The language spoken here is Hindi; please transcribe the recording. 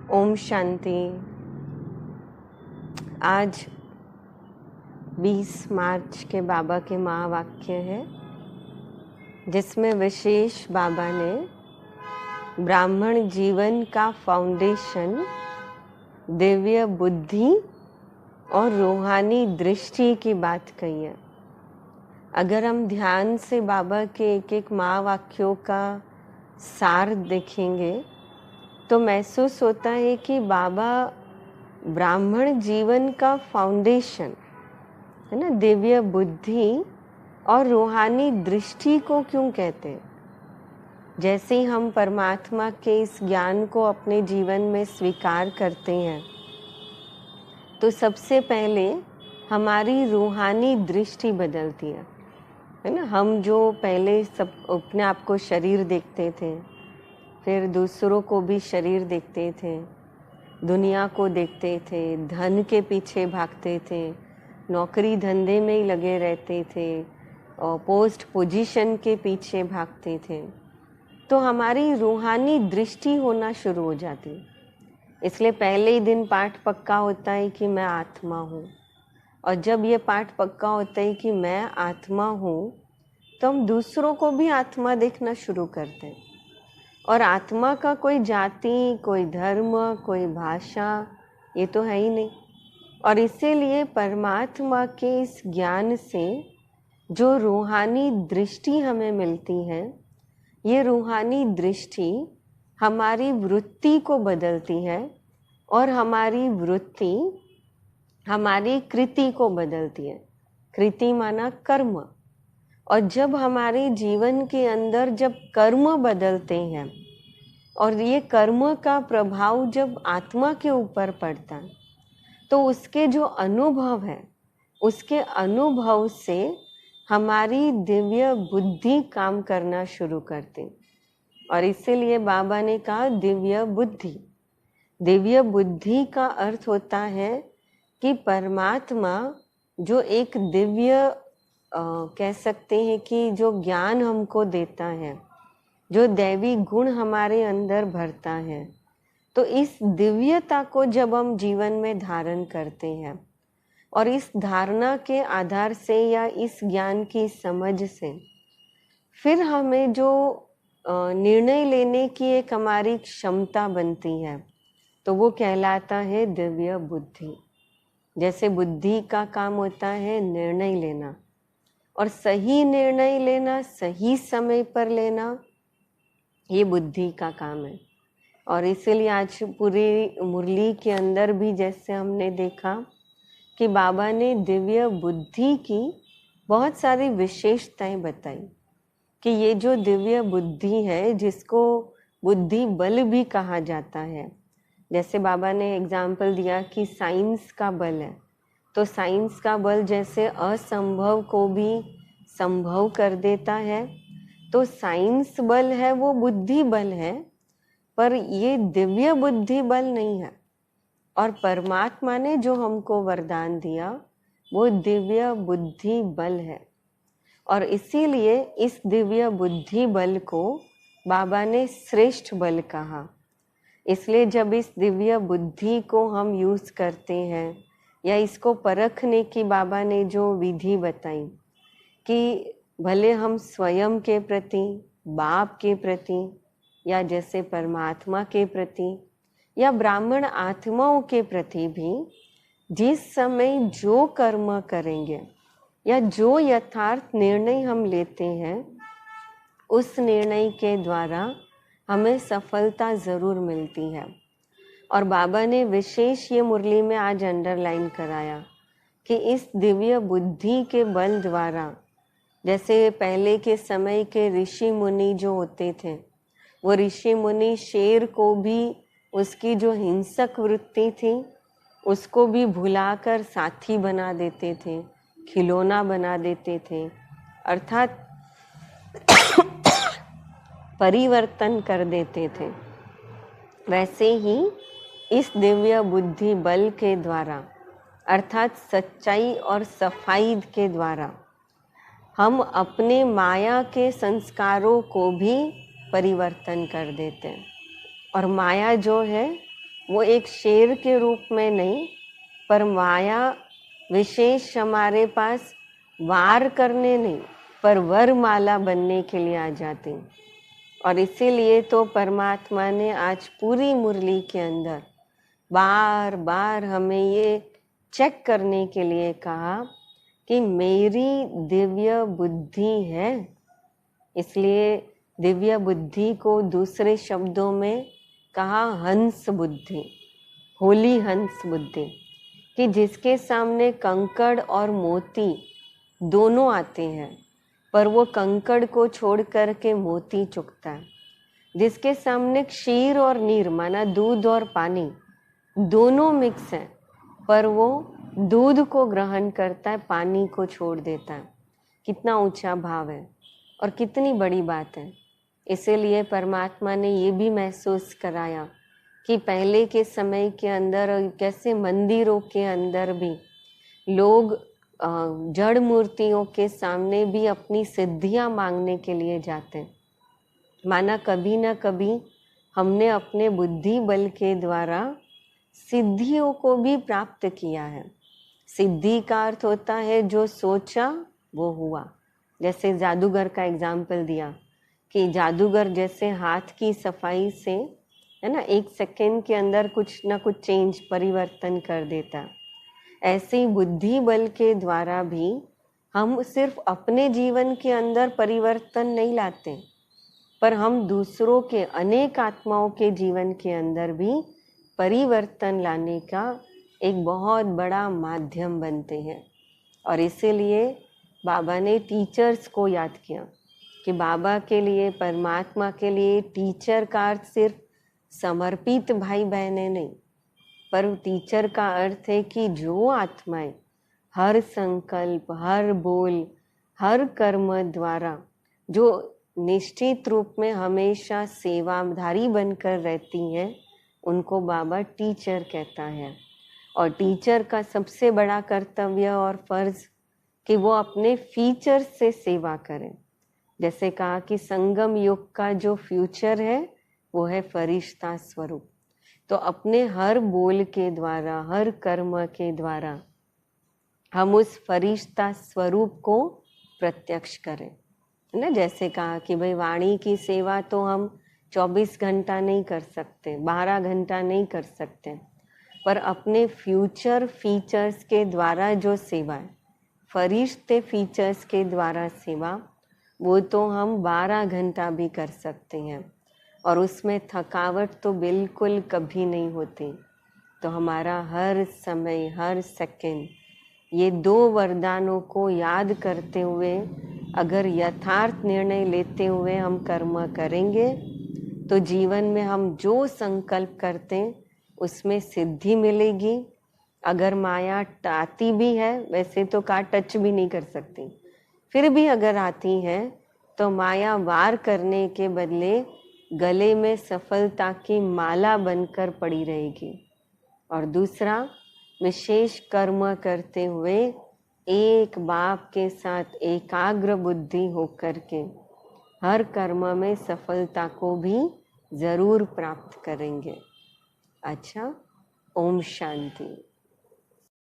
ओम शांति। आज 20 मार्च के बाबा के महावाक्य है, जिसमें विशेष बाबा ने ब्राह्मण जीवन का फाउंडेशन दिव्य बुद्धि और रूहानी दृष्टि की बात कही है। अगर हम ध्यान से बाबा के एक एक महावाक्यों का सार देखेंगे तो महसूस होता है कि बाबा ब्राह्मण जीवन का फाउंडेशन है ना, दिव्य बुद्धि और रूहानी दृष्टि को क्यों कहते हैं। जैसे ही हम परमात्मा के इस ज्ञान को अपने जीवन में स्वीकार करते हैं तो सबसे पहले हमारी रूहानी दृष्टि बदलती है ना। हम जो पहले सब अपने आप को शरीर देखते थे, फिर दूसरों को भी शरीर देखते थे, दुनिया को देखते थे, धन के पीछे भागते थे, नौकरी धंधे में ही लगे रहते थे और पोस्ट पोजीशन के पीछे भागते थे, तो हमारी रूहानी दृष्टि होना शुरू हो जाती। इसलिए पहले ही दिन पाठ पक्का होता है कि मैं आत्मा हूँ, और जब ये पाठ पक्का होता है कि मैं आत्मा हूँ तो हम दूसरों को भी आत्मा देखना शुरू करते हैं। और आत्मा का कोई जाति, कोई धर्म, कोई भाषा ये तो है ही नहीं। और इसीलिए परमात्मा के इस ज्ञान से जो रूहानी दृष्टि हमें मिलती है, ये रूहानी दृष्टि हमारी वृत्ति को बदलती है और हमारी वृत्ति हमारी कृति को बदलती है। कृति माना कर्म। और जब हमारे जीवन के अंदर जब कर्म बदलते हैं और ये कर्म का प्रभाव जब आत्मा के ऊपर पड़ता है तो उसके जो अनुभव है, उसके अनुभव से हमारी दिव्य बुद्धि काम करना शुरू करती। और इसीलिए बाबा ने कहा दिव्य बुद्धि। दिव्य बुद्धि का अर्थ होता है कि परमात्मा जो एक दिव्य कह सकते हैं कि जो ज्ञान हमको देता है, जो दैवी गुण हमारे अंदर भरता है, तो इस दिव्यता को जब हम जीवन में धारण करते हैं और इस धारणा के आधार से या इस ज्ञान की समझ से फिर हमें जो निर्णय लेने की एक हमारी क्षमता बनती है, तो वो कहलाता है दिव्य बुद्धि। जैसे बुद्धि का काम होता है निर्णय लेना, और सही निर्णय लेना, सही समय पर लेना, ये बुद्धि का काम है। और इसीलिए आज पूरी मुरली के अंदर भी जैसे हमने देखा कि बाबा ने दिव्य बुद्धि की बहुत सारी विशेषताएं बताई कि ये जो दिव्य बुद्धि है, जिसको बुद्धि बल भी कहा जाता है। जैसे बाबा ने एग्जाम्पल दिया कि साइंस का बल है, तो साइंस का बल जैसे असंभव को भी संभव कर देता है, तो साइंस बल है वो बुद्धि बल है, पर ये दिव्य बुद्धि बल नहीं है। और परमात्मा ने जो हमको वरदान दिया वो दिव्य बुद्धि बल है। और इसीलिए इस दिव्य बुद्धि बल को बाबा ने श्रेष्ठ बल कहा। इसलिए जब इस दिव्य बुद्धि को हम यूज करते हैं या इसको परखने की बाबा ने जो विधि बताई कि भले हम स्वयं के प्रति, बाप के प्रति, या जैसे परमात्मा के प्रति या ब्राह्मण आत्माओं के प्रति भी जिस समय जो कर्म करेंगे या जो यथार्थ निर्णय हम लेते हैं, उस निर्णय के द्वारा हमें सफलता ज़रूर मिलती है। और बाबा ने विशेष ये मुरली में आज अंडरलाइन कराया कि इस दिव्य बुद्धि के बल द्वारा, जैसे पहले के समय के ऋषि मुनि जो होते थे, वो ऋषि मुनि शेर को भी उसकी जो हिंसक वृत्ति थी उसको भी भुलाकर साथी बना देते थे, खिलौना बना देते थे, अर्थात परिवर्तन कर देते थे। वैसे ही इस दिव्य बुद्धि बल के द्वारा, अर्थात सच्चाई और सफाई के द्वारा, हम अपने माया के संस्कारों को भी परिवर्तन कर देते हैं। और माया जो है वो एक शेर के रूप में नहीं, पर माया विशेष हमारे पास वार करने नहीं, पर वरमाला बनने के लिए आ जाती। और इसीलिए तो परमात्मा ने आज पूरी मुरली के अंदर बार बार हमें ये चेक करने के लिए कहा कि मेरी दिव्य बुद्धि है। इसलिए दिव्य बुद्धि को दूसरे शब्दों में कहा हंस बुद्धि, होली हंस बुद्धि, कि जिसके सामने कंकड़ और मोती दोनों आते हैं, पर वो कंकड़ को छोड़ कर के मोती चुकता है। जिसके सामने क्षीर और नीर माना दूध और पानी दोनों मिक्स हैं, पर वो दूध को ग्रहण करता है, पानी को छोड़ देता है। कितना ऊंचा भाव है और कितनी बड़ी बात है। इसीलिए परमात्मा ने ये भी महसूस कराया कि पहले के समय के अंदर कैसे मंदिरों के अंदर भी लोग जड़ मूर्तियों के सामने भी अपनी सिद्धियां मांगने के लिए जाते हैं। माना कभी ना कभी हमने अपने बुद्धि बल के द्वारा सिद्धियों को भी प्राप्त किया है। सिद्धि का अर्थ होता है जो सोचा वो हुआ। जैसे जादूगर का एग्जाम्पल दिया कि जादूगर जैसे हाथ की सफाई से, है ना, 1 सेकेंड के अंदर कुछ ना कुछ चेंज परिवर्तन कर देता, ऐसे ही बुद्धि बल के द्वारा भी हम सिर्फ अपने जीवन के अंदर परिवर्तन नहीं लाते, पर हम दूसरों के, अनेक आत्माओं के जीवन के अंदर भी परिवर्तन लाने का एक बहुत बड़ा माध्यम बनते हैं। और इसीलिए बाबा ने टीचर्स को याद किया कि बाबा के लिए, परमात्मा के लिए टीचर का अर्थ सिर्फ समर्पित भाई बहनें नहीं, पर टीचर का अर्थ है कि जो आत्माएं हर संकल्प, हर बोल, हर कर्म द्वारा जो निश्चित रूप में हमेशा सेवाधारी बनकर रहती हैं, उनको बाबा टीचर कहता है। और टीचर का सबसे बड़ा कर्तव्य और फर्ज कि वो अपने फीचर से सेवा करें। जैसे कहा कि संगम युग का जो फ्यूचर है वो है फरिश्ता स्वरूप। तो अपने हर बोल के द्वारा, हर कर्म के द्वारा हम उस फरिश्ता स्वरूप को प्रत्यक्ष करें, है ना। जैसे कहा कि भाई वाणी की सेवा तो हम 24 घंटा नहीं कर सकते, 12 घंटा नहीं कर सकते, पर अपने फ्यूचर फीचर्स के द्वारा जो सेवा है, फरिश्ते फीचर्स के द्वारा सेवा, वो तो हम 12 घंटा भी कर सकते हैं और उसमें थकावट तो बिल्कुल कभी नहीं होती। तो हमारा हर समय, हर सेकंड ये 2 वरदानों को याद करते हुए, अगर यथार्थ निर्णय लेते हुए हम कर्म करेंगे तो जीवन में हम जो संकल्प करते हैं उसमें सिद्धि मिलेगी। अगर माया आती भी है, वैसे तो टच भी नहीं कर सकती, फिर भी अगर आती है तो माया वार करने के बदले गले में सफलता की माला बनकर पड़ी रहेगी। और दूसरा, विशेष कर्म करते हुए एक बाप के साथ एकाग्र बुद्धि होकर के हर कर्म में सफलता को भी जरूर प्राप्त करेंगे। अच्छा, ओम शांति।